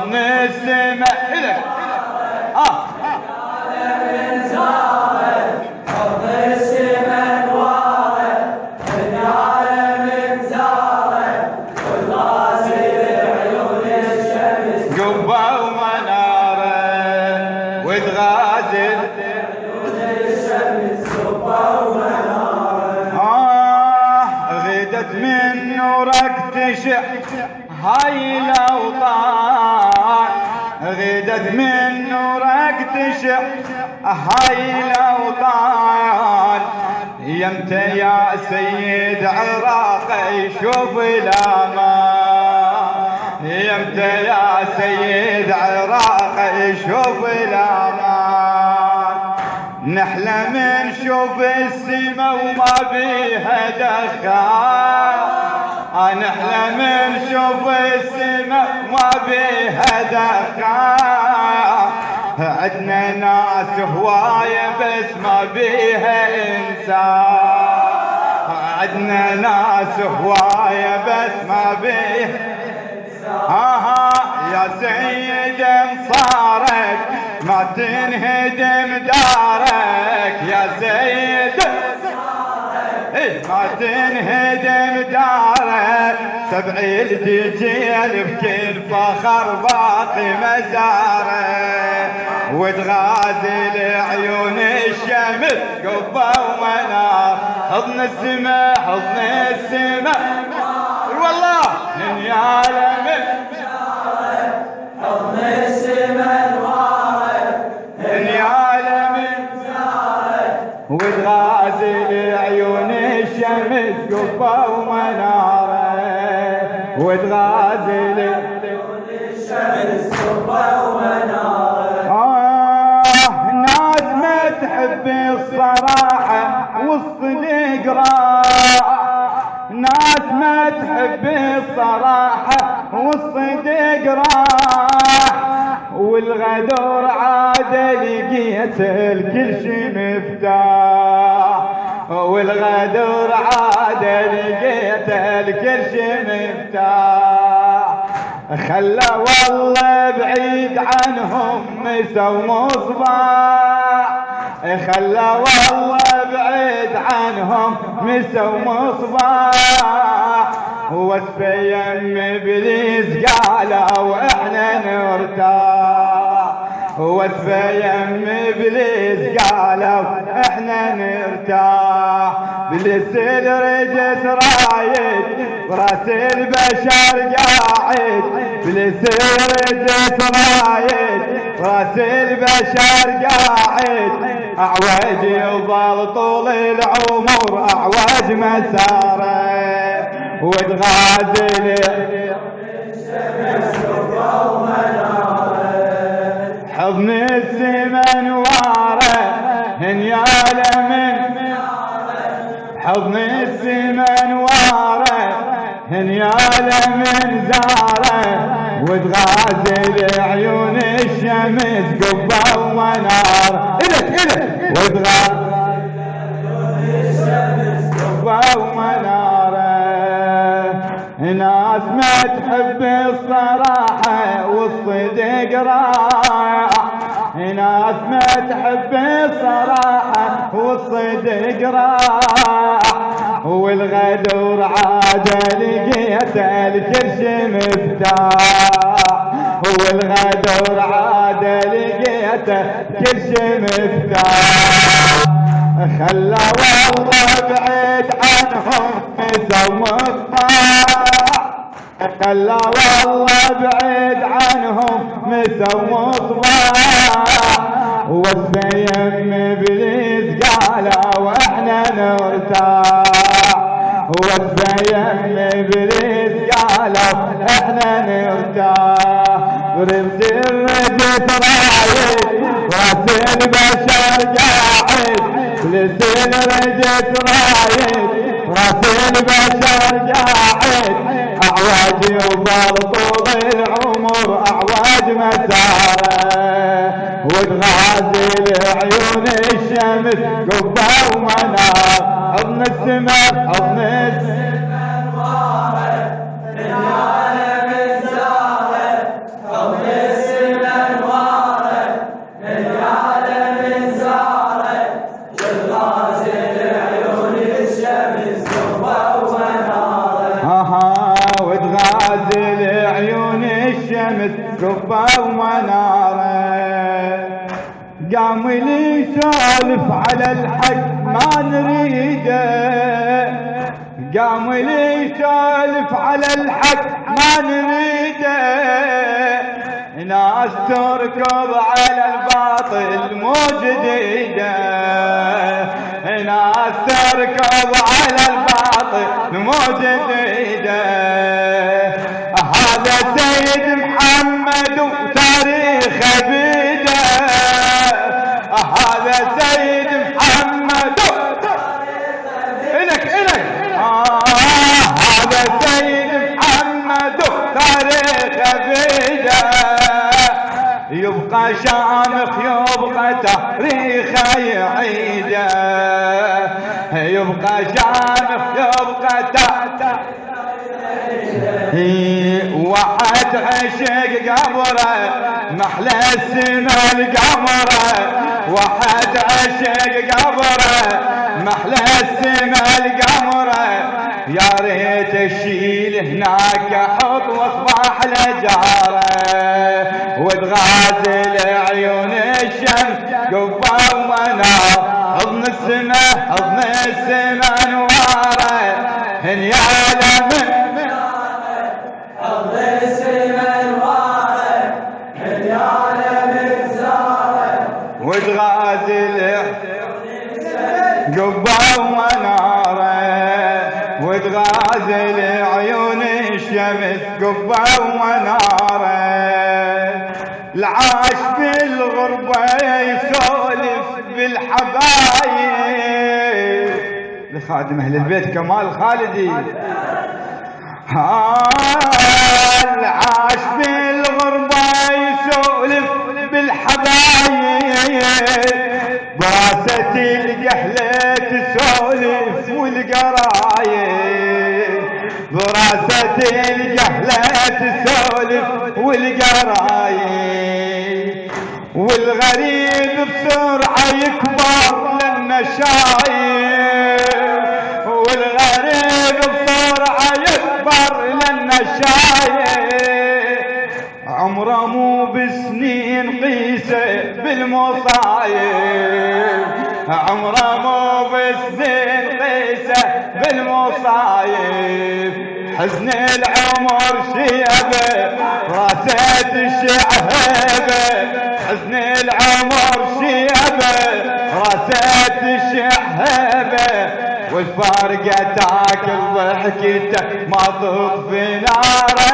حضن السماء إلك حضن السماء نواره من عالم زاره والغازل عيون الشمس قبة ومناره وتغازل عيون الشمس قبة ومناره غدت من نورك تشع هاي الأوطان غدت من نورك تشع هاي الأوطان يمتى يا سيد عراق يشوف الأمان يمتى يا سيد عراق يشوف الأمان نحلم نشوف السما وما بيها دخان نحلم نشوف السما وما بيها دخان عدنا ناس هواية بس ما بيها إنسان عدنا ناس هواية بس ما بيها يا سيد انصارك ما تنهدم دارك يا سيد ما تنهدم دارك سبعي الدجيل بكل فخر باقي مزارك وتغازل عيون الشمس قبة ومنار حضن السماء حضن السماء والله من يعلم حضن السماء نواره من يعلم وتغازل عيون الشمس قبة ومناره وتغازل عيون الشمس قبة ومناره ناس ما تحب الصراحة والصدق راح ناس ما تحب الصراحة والصدق راح والغدر عاد لقيت الكل شي مفتاح والغدر عاد لقيت الكل شي مفتاح خلى والله بعيد عنهم مسوا مصباح خلى والله بعيد عنهم مسوا مصباح واسفى يم ابليس قالوا احنا نرتاح واسفى يم ابليس قالوا احنا نرتاح بالسل رجت رايد براس البشر قاعد بالسل رجت رايد براس البشر قاعد اعوج يظل طول العمر اعوج مساره وتغازل الشمس قبة ومناره حضن السما نواره هنياله من حضن السما نواره هنياله من زاره وتغازل عيون الشمس قبة ومنار إلك وتغازل الشمس قبة ومناره ناس ما تحب الصراحة والصدق راح ناس ما تحب الصراحة والصدق راح والغدر عاد لقيت الكرش مفتاح والغدر عاد لقيت الكرش مفتاح خلى والله بعيد عنهم مسوا مصباح خلى والله بعيد عنهم مسوا مصباح واسفى يم ابليس قالوا احنا نرتاح واسفى يم ابليس قالوا احنا نرتاح ورمز الرجس رايد راس البشر قاعد لسن رجت رايد راس البشر قاعد اعواج يظل طول العمر اعواج مساره وتغازل عيون الشمس قبة ومنار حضن السماء حضن السماء من عالم زاره حضن الشمس قبة ومنارة. قام لي يسولف على الحق ما نريده، قام لي يسولف على الحق ما نريده. ناس تركض على الباطل مو جديده، ناس تركض على الباطل مو جديده. هذا سيد محمد وتاريخه بيده، هذا سيد محمد إلك هذا سيد محمد تاريخه بيده. يبقى شامخ يبقى تاريخه يعيده، يبقى شامخ يبقى واحد عشق قبره محلى السما القمره، واحد عشق قبره محلى السما القمره. يا ريت اشيل هناك احط واصبح لجاره، وتغازل عيون الشمس قبه ومنار. حضن السما حضن السما نواره، هنياله من حضن السما نواره، هنياله من زاره. وتغازل قبه ومناره، وتغازل عيون الشمس قبه ومناره. العاش بالغربة يسولف بالحبايب، لخادم اهل البيت كمال خالدي. العاش بالغربة يسولف بالحبايب، براسة القهلة تسولف والقرايب، براسة القهلة تسولف والقرايب. والغريب بسرعة يكبر لنا شايب، والغريب بسرعة يكبر لنا شايب. عمره مو بسنين قيسه بالمصايب، عمره مو بسنين قيسه بالمصايب. حزن العمر شيبه راسة الشعبه، حزن العمر شيبه راسة الشعبه. والفارقة تاكل ضحكته ما تطفي ناره،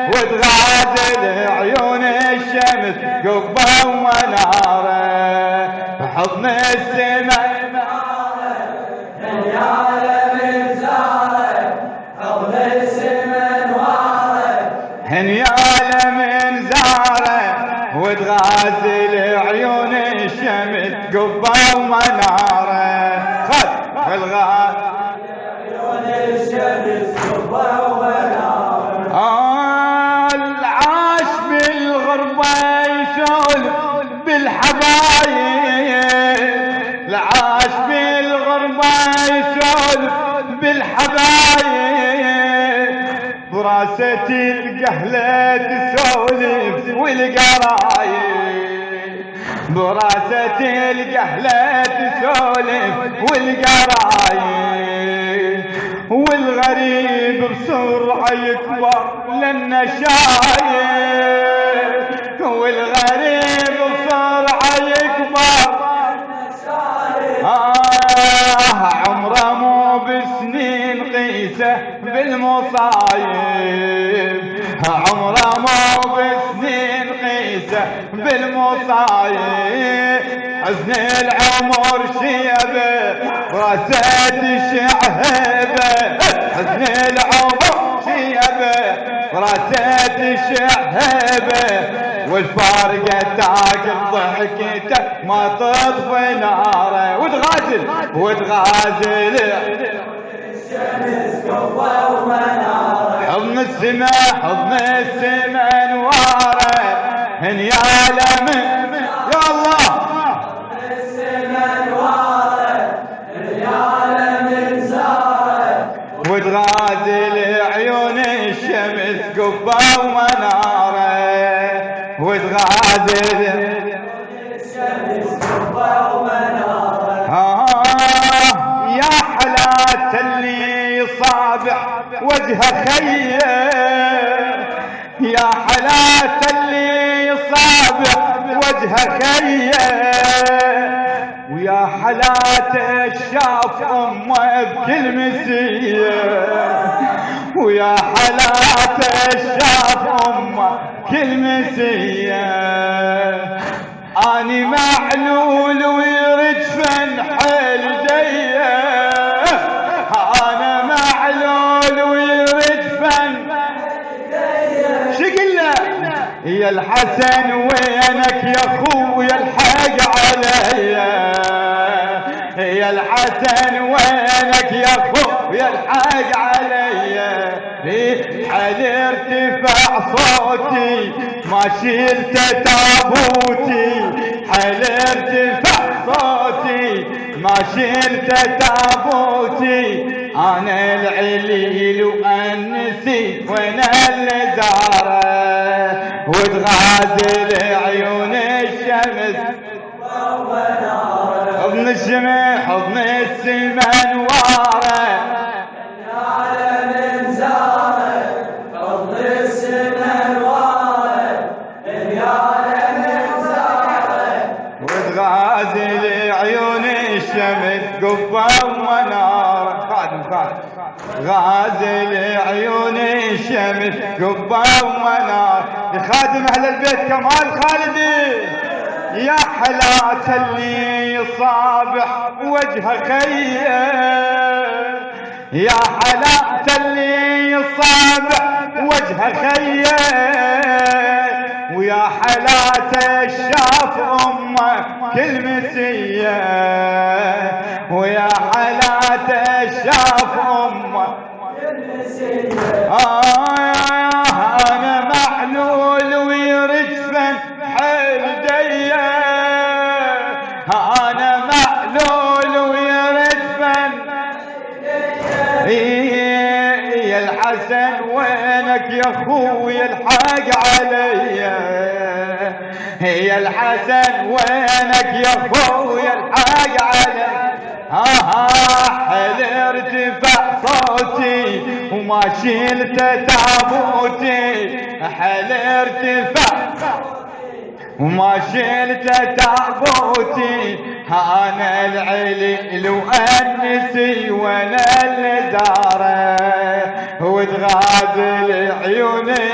وتغازل عيون الشمس قبه ومناره. حضن السما هنياله من زاره، حضن السما نواره. هنياله من زاره، وتغازل عيون الشمس قبه ومناره. خذ الغاز عيون الشمس قبه ومناره. العاش بالغربة يسولف بالحبايب، العاش بالغربة يسولف بالحبايب. براسة القهلة تسولف والقرايب، براسة القهلة تسولف والقرايب. والغريب بسرعة يكبر لنا شايب، والغريب بسرعة يكبر. عمره مو بسنين قيسه بالمصايب، عمره مو بسنين قيسه بالمصايب. حزن العمر شيبه راسة الشعبه، حزن العمر شيبه راسة الشعبه. والفارقة تاكل ضحكته ما تطفي ناره، وتغازل وتغازل الشمس قبه ومناره. حضن السما حضن السما نواره، هنياله من يا الله. حضن السما نواره، هنياله من زاره. وتغازل عيون الشمس قبه ومناره. وتغازل الشمس قبة ومنارة. يا حلاة اللي صابح وجهه خيه، يا حلاة اللي صابح وجهه خيه، ويا حلاة شاف امه بكل مسيه، ويا حلاة شاف امه بكل مسيه. اني معلول ويرد فن حيل جيه، انا معلول ويرد فن شقله. يا الحسن وينك يا خويا الحق عليا، يا الحسن وينك يا خويا الحق عليا. على ارتفاع صوتي ما شلت تابوتي، على ارتفاع صوتي ما شلت تابوتي. انا العليل وانسي وانا اللي زاره، وتغازل عيون الشمس حضن الشمس حضن السما نواره. العالم زاره حضن السما نواره، العالم زاره وتغازل عيون الشمس قبة ومنارة. خادم غازل عيون الشمس قبة ومنارة. خادم اهل البيت كمال خالدي. يا حلاة اللي صابح وجهه خيه، يا حلاة اللي صابح وجهه خيه، ويا حلاة شاف امه كل مسيه، ويا حلاة شاف امه كل مسيه. انا معلول ويرد فن حيل جيه، انا معلول ويرد فن. يا الحسن وينك يا خويا الحق عليا، يا الحسن وينك يا خويا الحق عليا. حل ارتفاع صوتي وما شلت تابوتي، حل ارتفاع وما شلت تابوتي. انا العليل وانسي وانا اللي زاره، وتغازل عيوني